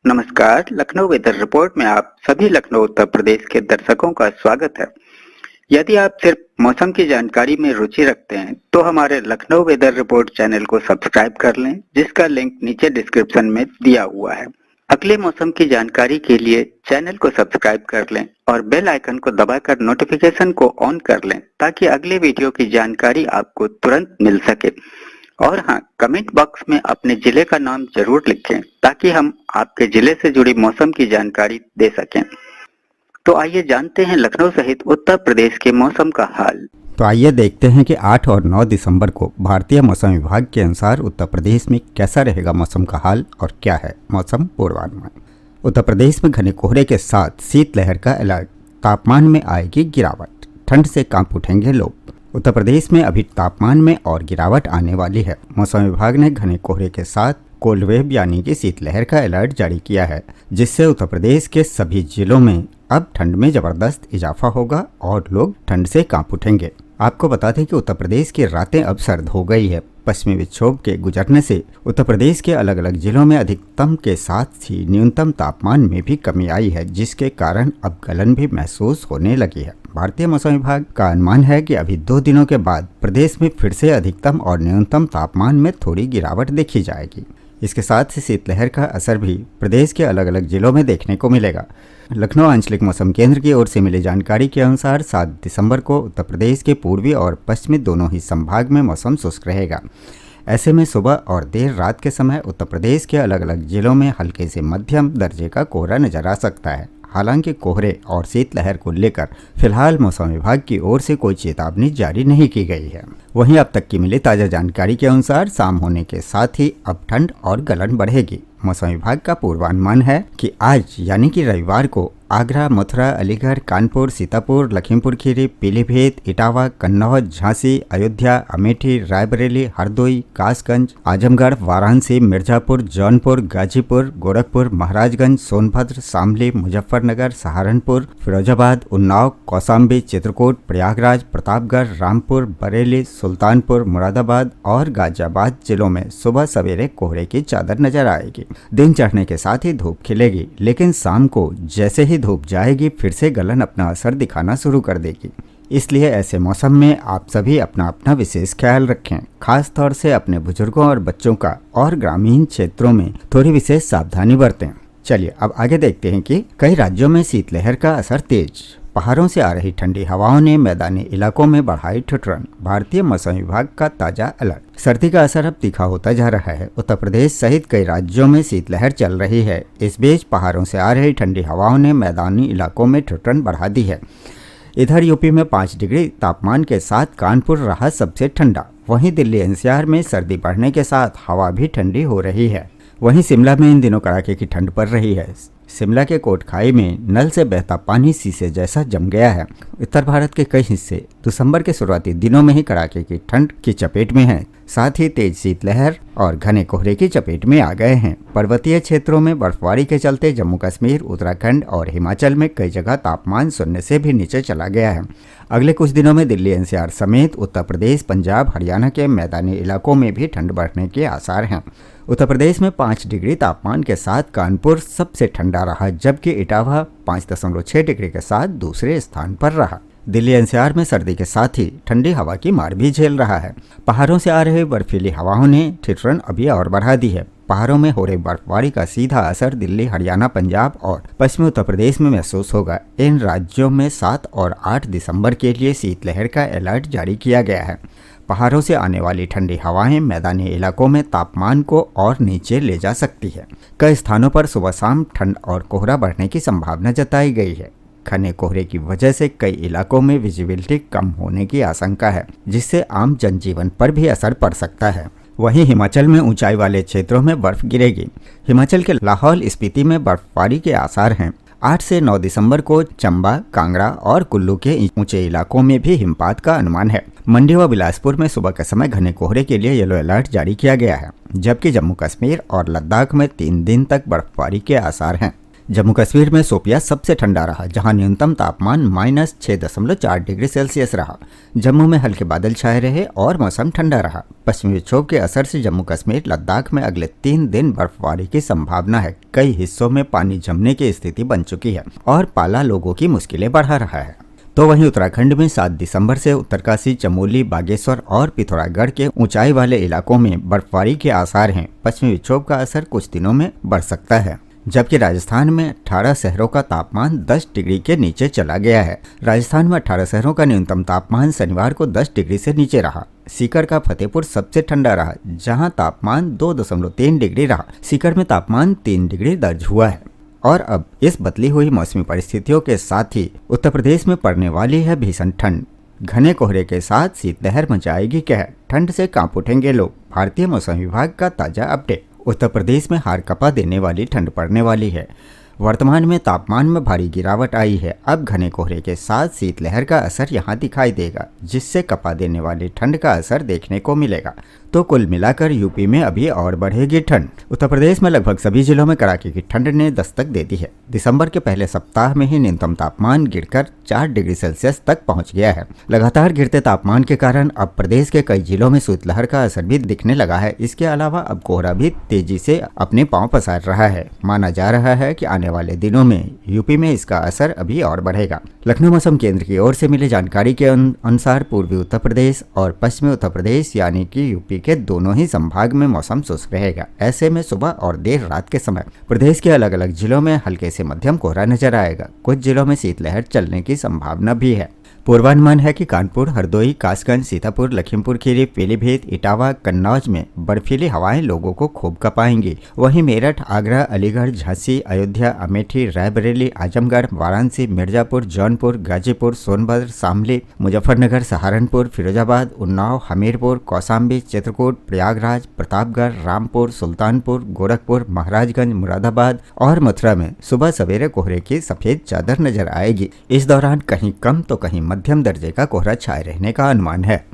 नमस्कार, Lucknow weather report में आप सभी लखनऊ उत्तर प्रदेश के दर्शकों का स्वागत है। यदि आप सिर्फ मौसम की जानकारी में रुचि रखते हैं तो हमारे लखनऊ वेदर रिपोर्ट चैनल को सब्सक्राइब कर लें, जिसका लिंक नीचे डिस्क्रिप्शन में दिया हुआ है। अगले मौसम की जानकारी के लिए चैनल को सब्सक्राइब कर लें और बेल आइकन को दबाकर नोटिफिकेशन को ऑन कर लें ताकि अगले वीडियो की जानकारी आपको तुरंत मिल सके। और हाँ, कमेंट बॉक्स में अपने जिले का नाम जरूर लिखें ताकि हम आपके जिले से जुड़ी मौसम की जानकारी दे सकें। तो आइए जानते हैं लखनऊ सहित उत्तर प्रदेश के मौसम का हाल। तो आइए देखते हैं कि 8 और 9 दिसंबर को भारतीय मौसम विभाग के अनुसार उत्तर प्रदेश में कैसा रहेगा मौसम का हाल और क्या है मौसम पूर्वानुमान। उत्तर प्रदेश में घने कोहरे के साथ शीतलहर का अलर्ट, तापमान में आएगी गिरावट, ठंड से कांप उठेंगे लोग। उत्तर प्रदेश में अभी तापमान में और गिरावट आने वाली है। मौसम विभाग ने घने कोहरे के साथ कोल्ड वेव यानी कि शीतलहर का अलर्ट जारी किया है, जिससे उत्तर प्रदेश के सभी जिलों में अब ठंड में जबरदस्त इजाफा होगा और लोग ठंड से कांप उठेंगे। आपको बता दें कि उत्तर प्रदेश की रातें अब सर्द हो गई है। पश्चिमी विक्षोभ के गुजरने से उत्तर प्रदेश के अलग अलग जिलों में अधिकतम के साथ ही न्यूनतम तापमान में भी कमी आई है, जिसके कारण अब गलन भी महसूस होने लगी है। भारतीय मौसम विभाग का अनुमान है कि अभी 2 दिनों के बाद प्रदेश में फिर से अधिकतम और न्यूनतम तापमान में थोड़ी गिरावट देखी जाएगी। इसके साथ ही शीतलहर का असर भी प्रदेश के अलग अलग जिलों में देखने को मिलेगा। लखनऊ आंचलिक मौसम केंद्र की ओर से मिली जानकारी के अनुसार 7 दिसंबर को उत्तर प्रदेश के पूर्वी और पश्चिमी दोनों ही संभाग में मौसम शुष्क रहेगा। ऐसे में सुबह और देर रात के समय उत्तर प्रदेश के अलग अलग जिलों में हल्के से मध्यम दर्जे का कोहरा नजर आ सकता है। हालांकि कोहरे और शीतलहर को लेकर फिलहाल मौसम विभाग की ओर से कोई चेतावनी जारी नहीं की गई है। वहीं अब तक की मिली ताज़ा जानकारी के अनुसार शाम होने के साथ ही अब ठंड और गलन बढ़ेगी। मौसम विभाग का पूर्वानुमान है कि आज यानी कि रविवार को आगरा, मथुरा, अलीगढ़, कानपुर, सीतापुर, लखीमपुर खीरी, पीलीभीत, इटावा, कन्नौज, झांसी, अयोध्या, अमेठी, रायबरेली, हरदोई, कासगंज, आजमगढ़, वाराणसी, मिर्जापुर, जौनपुर, गाजीपुर, गोरखपुर, महाराजगंज, सोनभद्र, शामली, मुजफ्फरनगर, सहारनपुर, फिरोजाबाद, उन्नाव, कौशाम्बी, चित्रकूट, प्रयागराज, प्रतापगढ़, रामपुर, बरेली, सुल्तानपुर, मुरादाबाद और गाजियाबाद जिलों में सुबह सवेरे कोहरे की चादर नजर आएगी। दिन चढ़ने के साथ ही धूप खिलेगी, लेकिन शाम को जैसे ही धूप जाएगी फिर से गलन अपना असर दिखाना शुरू कर देगी। इसलिए ऐसे मौसम में आप सभी अपना अपना विशेष ख्याल रखें, खास तौर से अपने बुजुर्गों और बच्चों का, और ग्रामीण क्षेत्रों में थोड़ी विशेष सावधानी बरतें। चलिए अब आगे देखते हैं कि कई राज्यों में शीतलहर का असर तेज। पहाड़ों से आ रही ठंडी हवाओं ने मैदानी इलाकों में बढ़ाई ठिठुरन। भारतीय मौसम विभाग का ताजा अलर्ट। सर्दी का असर अब तीखा होता जा रहा है। उत्तर प्रदेश सहित कई राज्यों में शीतलहर चल रही है। इस बीच पहाड़ों से आ रही ठंडी हवाओं ने मैदानी इलाकों में ठिठुरन बढ़ा दी है। इधर यूपी में 5 डिग्री तापमान के साथ कानपुर रहा सबसे ठंडा। वहीं दिल्ली एनसीआर में सर्दी बढ़ने के साथ हवा भी ठंडी हो रही है। वहीं शिमला में इन दिनों कड़ाके की ठंड पड़ रही है। शिमला के कोटखाई में नल से बहता पानी शीशे जैसा जम गया है। उत्तर भारत के कई हिस्से दिसंबर के शुरुआती दिनों में ही कड़ाके की ठंड की चपेट में हैं। साथ ही तेज शीतलहर और घने कोहरे की चपेट में आ गए हैं। पर्वतीय क्षेत्रों में बर्फबारी के चलते जम्मू कश्मीर, उत्तराखंड और हिमाचल में कई जगह तापमान शून्य से भी नीचे चला गया है। अगले कुछ दिनों में दिल्ली एनसीआर समेत उत्तर प्रदेश, पंजाब, हरियाणा के मैदानी इलाकों में भी ठंड बढ़ने के आसार हैं। उत्तर प्रदेश में 5 डिग्री तापमान के साथ कानपुर सबसे ठंडा रहा, जबकि इटावा 5.6 डिग्री के साथ दूसरे स्थान पर रहा। दिल्ली एनसीआर में सर्दी के साथ ही ठंडी हवा की मार भी झेल रहा है। पहाड़ों से आ रही बर्फीली हवाओं ने ठिठुरन अभी और बढ़ा दी है। पहाड़ों में हो रही बर्फबारी का सीधा असर दिल्ली, हरियाणा, पंजाब और पश्चिमी उत्तर प्रदेश में महसूस होगा। इन राज्यों में 7 और 8 दिसंबर के लिए शीतलहर का अलर्ट जारी किया गया है। पहाड़ों से आने वाली ठंडी हवाएं मैदानी इलाकों में तापमान को और नीचे ले जा सकती है। कई स्थानों पर सुबह शाम ठंड और कोहरा बढ़ने की संभावना जताई गई है। घने कोहरे की वजह से कई इलाकों में विजिबिलिटी कम होने की आशंका है, जिससे आम जनजीवन पर भी असर पड़ सकता है। वहीं हिमाचल में ऊंचाई वाले क्षेत्रों में बर्फ गिरेगी। हिमाचल के लाहौल स्पीति में बर्फबारी के आसार हैं। 8 से 9 दिसंबर को चंबा, कांगड़ा और कुल्लू के ऊंचे इलाकों में भी हिमपात का अनुमान है। मंडी व बिलासपुर में सुबह के समय घने कोहरे के लिए येलो अलर्ट जारी किया गया है, जबकि जम्मू कश्मीर और लद्दाख में 3 दिन तक बर्फबारी के आसार हैं। जम्मू कश्मीर में शोपियां सबसे ठंडा रहा, जहां न्यूनतम तापमान -6.4 डिग्री सेल्सियस रहा। जम्मू में हल्के बादल छाए रहे और मौसम ठंडा रहा। पश्चिमी विक्षोभ के असर से जम्मू कश्मीर लद्दाख में अगले 3 दिन बर्फबारी की संभावना है। कई हिस्सों में पानी जमने की स्थिति बन चुकी है और पाला लोगों की मुश्किलें बढ़ा रहा है। तो वहीं उत्तराखंड में 7 दिसंबर से उत्तरकाशी, चमोली, बागेश्वर और पिथौरागढ़ के ऊंचाई वाले इलाकों में बर्फबारी के आसार हैं। पश्चिमी विक्षोभ का असर कुछ दिनों में बढ़ सकता है, जबकि राजस्थान में 18 शहरों का तापमान 10 डिग्री के नीचे चला गया है। राजस्थान में 18 शहरों का न्यूनतम तापमान शनिवार को 10 डिग्री से नीचे रहा। सीकर का फतेहपुर सबसे ठंडा रहा, जहां तापमान 2.3 डिग्री रहा। सीकर में तापमान 3 डिग्री दर्ज हुआ है। और अब इस बदली हुई मौसमी परिस्थितियों के साथ ही उत्तर प्रदेश में पड़ने वाली है भीषण ठंड। घने कोहरे के साथ शीतलहर मचाएगी कहर, ठंड से कांप उठेंगे लोग। भारतीय मौसम विभाग का ताजा अपडेट। उत्तर प्रदेश में हार कपा देने वाली ठंड पड़ने वाली है। वर्तमान में तापमान में भारी गिरावट आई है। अब घने कोहरे के साथ शीतलहर का असर यहां दिखाई देगा, जिससे कपा देने वाली ठंड का असर देखने को मिलेगा। तो कुल मिलाकर यूपी में अभी और बढ़ेगी ठंड। उत्तर प्रदेश में लगभग सभी जिलों में कड़ाके की ठंड ने दस्तक दे दी है। दिसंबर के पहले सप्ताह में ही न्यूनतम तापमान गिरकर 4 डिग्री सेल्सियस तक पहुंच गया है। लगातार गिरते तापमान के कारण अब प्रदेश के कई जिलों में शीतलहर का असर भी दिखने लगा है। इसके अलावा अब कोहरा भी तेजी से अपने पांव पसार रहा है। माना जा रहा है कि आने वाले दिनों में यूपी में इसका असर अभी और बढ़ेगा। लखनऊ मौसम केंद्र की ओर से मिली जानकारी के अनुसार पूर्वी उत्तर प्रदेश और पश्चिमी उत्तर प्रदेश यानी कि यूपी के दोनों ही संभाग में मौसम शुष्क रहेगा। ऐसे में सुबह और देर रात के समय प्रदेश के अलग अलग जिलों में हल्के से मध्यम कोहरा नजर आएगा। कुछ जिलों में शीतलहर चलने की संभावना भी है। पूर्वानुमान है कि कानपुर, हरदोई, कासगंज, सीतापुर, लखीमपुर खीरी, पीलीभीत, इटावा, कन्नौज में बर्फीली हवाएं लोगों को खूब कपाएंगी। वहीं मेरठ, आगरा, अलीगढ़, झांसी, अयोध्या, अमेठी, रायबरेली, आजमगढ़, वाराणसी, मिर्जापुर, जौनपुर, गाजीपुर, सोनभद्र, शामली, मुजफ्फरनगर, सहारनपुर, फिरोजाबाद, उन्नाव, हमीरपुर, कौशाम्बी, चित्रकूट, प्रयागराज, प्रतापगढ़, रामपुर, सुल्तानपुर, गोरखपुर, महाराजगंज, मुरादाबाद और मथुरा में सुबह सवेरे कोहरे की सफेद चादर नजर आएगी। इस दौरान कहीं कम तो कहीं मध्यम दर्जे का कोहरा छाए रहने का अनुमान है।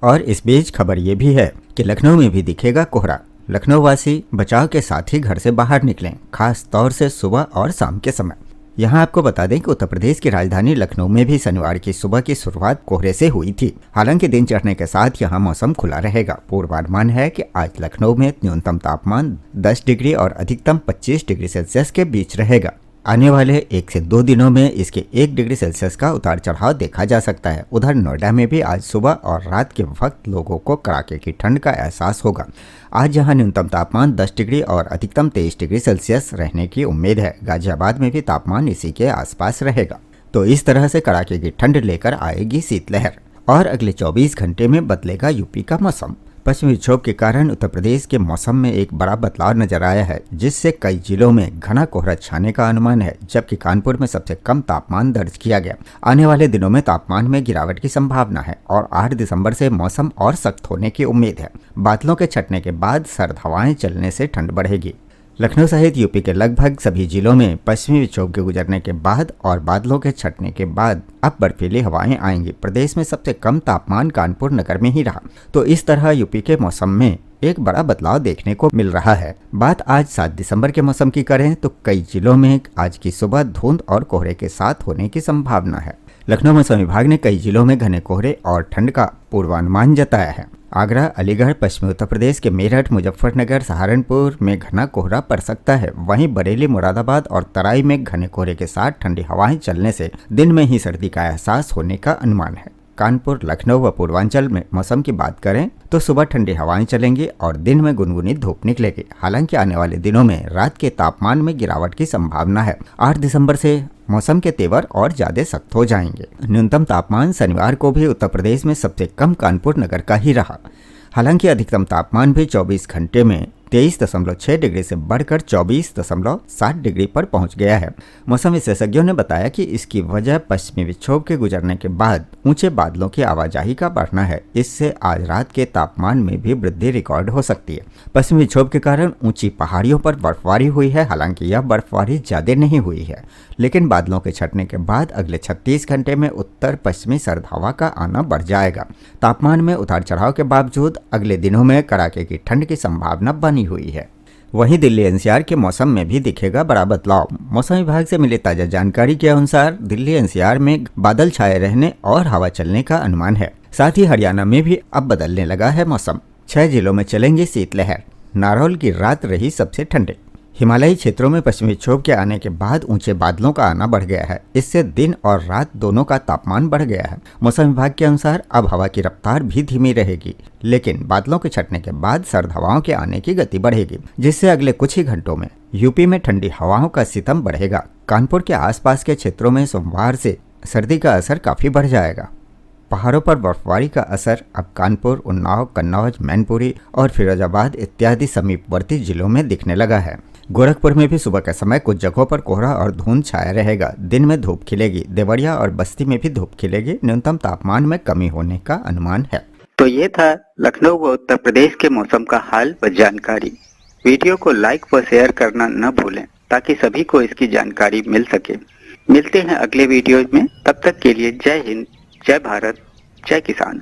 और इस बीच खबर ये भी है कि लखनऊ में भी दिखेगा कोहरा। लखनऊ वासी बचाव के साथ ही घर से बाहर निकलें, खास तौर से सुबह और शाम के समय। यहाँ आपको बता दें कि उत्तर प्रदेश की राजधानी लखनऊ में भी शनिवार की सुबह की शुरुआत कोहरे से हुई थी। हालांकि दिन चढ़ने के साथ यहाँ मौसम खुला रहेगा। पूर्वानुमान है कि आज लखनऊ में न्यूनतम तापमान 10 डिग्री और अधिकतम 25 डिग्री सेल्सियस के बीच रहेगा। आने वाले 1 से 2 दिनों में इसके 1 डिग्री सेल्सियस का उतार चढ़ाव देखा जा सकता है। उधर नोएडा में भी आज सुबह और रात के वक्त लोगों को कड़ाके की ठंड का एहसास होगा। आज यहां न्यूनतम तापमान 10 डिग्री और अधिकतम 23 डिग्री सेल्सियस रहने की उम्मीद है। गाजियाबाद में भी तापमान इसी के आसपास रहेगा। तो इस तरह से कड़ाके की ठंड लेकर आएगी शीतलहर और अगले 24 घंटे में बदलेगा यूपी का मौसम। पश्चिमी विक्षोभ के कारण उत्तर प्रदेश के मौसम में एक बड़ा बदलाव नजर आया है, जिससे कई जिलों में घना कोहरा छाने का अनुमान है, जबकि कानपुर में सबसे कम तापमान दर्ज किया गया। आने वाले दिनों में तापमान में गिरावट की संभावना है और 8 दिसंबर से मौसम और सख्त होने की उम्मीद है। बादलों के छटने के बाद सर्द हवाएं चलने से ठंड बढ़ेगी। लखनऊ सहित यूपी के लगभग सभी जिलों में पश्चिमी विक्षोभ के गुजरने के बाद और बादलों के छटने के बाद अब बर्फीली हवाएं आएंगी। प्रदेश में सबसे कम तापमान कानपुर नगर में ही रहा। तो इस तरह यूपी के मौसम में एक बड़ा बदलाव देखने को मिल रहा है। बात आज 7 दिसंबर के मौसम की करें तो कई जिलों में आज की सुबह धुंध और कोहरे के साथ होने की संभावना है। लखनऊ मौसम विभाग ने कई जिलों में घने कोहरे और ठंड का पूर्वानुमान जताया है। आगरा, अलीगढ़, पश्चिमी उत्तर प्रदेश के मेरठ, मुजफ्फरनगर, सहारनपुर में घना कोहरा पड़ सकता है। वहीं बरेली, मुरादाबाद और तराई में घने कोहरे के साथ ठंडी हवाएं चलने से दिन में ही सर्दी का एहसास होने का अनुमान है। कानपुर, लखनऊ व पूर्वांचल में मौसम की बात करें तो सुबह ठंडी हवाएं चलेंगी और दिन में गुनगुनी धूप निकलेगी। हालांकि आने वाले दिनों में रात के तापमान में गिरावट की संभावना है। 8 दिसंबर से मौसम के तेवर और ज्यादा सख्त हो जाएंगे। न्यूनतम तापमान शनिवार को भी उत्तर प्रदेश में सबसे कम कानपुर नगर का ही रहा। हालांकि अधिकतम तापमान भी 24 घंटे में 23.6 डिग्री से बढ़कर 24.7 डिग्री पर पहुंच गया है। मौसम विशेषज्ञों ने बताया कि इसकी वजह पश्चिमी विक्षोभ के गुजरने के बाद ऊंचे बादलों की आवाजाही का बढ़ना है। इससे आज रात के तापमान में भी वृद्धि रिकॉर्ड हो सकती है। पश्चिमी विक्षोभ के कारण ऊंची पहाड़ियों पर बर्फबारी हुई है। हालांकि यह बर्फबारी ज्यादा नहीं हुई है, लेकिन बादलों के छटने के बाद अगले 36 घंटे में उत्तर पश्चिमी सर्द हवा का आना बढ़ जाएगा। तापमान में उतार चढ़ाव के बावजूद अगले दिनों में कड़ाके की ठंड की संभावना बनी हुई है। वहीं दिल्ली एनसीआर के मौसम में भी दिखेगा बड़ा बदलाव। मौसम विभाग से मिली ताजा जानकारी के अनुसार दिल्ली एनसीआर में बादल छाए रहने और हवा चलने का अनुमान है। साथ ही हरियाणा में भी अब बदलने लगा है मौसम। 6 जिलों में चलेंगी शीतलहर। नारौल की रात रही सबसे ठंडे। हिमालयी क्षेत्रों में पश्चिमी विक्षोभ के आने के बाद ऊंचे बादलों का आना बढ़ गया है। इससे दिन और रात दोनों का तापमान बढ़ गया है। मौसम विभाग के अनुसार अब हवा की रफ्तार भी धीमी रहेगी, लेकिन बादलों के छटने के बाद सर्द हवाओं के आने की गति बढ़ेगी, जिससे अगले कुछ ही घंटों में यूपी में ठंडी हवाओं का सितम बढ़ेगा। कानपुर के आसपास के क्षेत्रों में सोमवार से सर्दी का असर काफी बढ़ जाएगा। पहाड़ों पर बर्फबारी का असर अब कानपुर, उन्नाव, कन्नौज, मैनपुरी और फिरोजाबाद इत्यादि समीपवर्ती जिलों में दिखने लगा है। गोरखपुर में भी सुबह के समय कुछ जगहों पर कोहरा और धुंध छाया रहेगा। दिन में धूप खिलेगी। देवरिया और बस्ती में भी धूप खिलेगी। न्यूनतम तापमान में कमी होने का अनुमान है। तो ये था लखनऊ व उत्तर प्रदेश के मौसम का हाल व जानकारी। वीडियो को लाइक व शेयर करना न भूलें ताकि सभी को इसकी जानकारी मिल सके। मिलते हैं अगले वीडियो में। तब तक के लिए जय हिंद, जय भारत, जय किसान।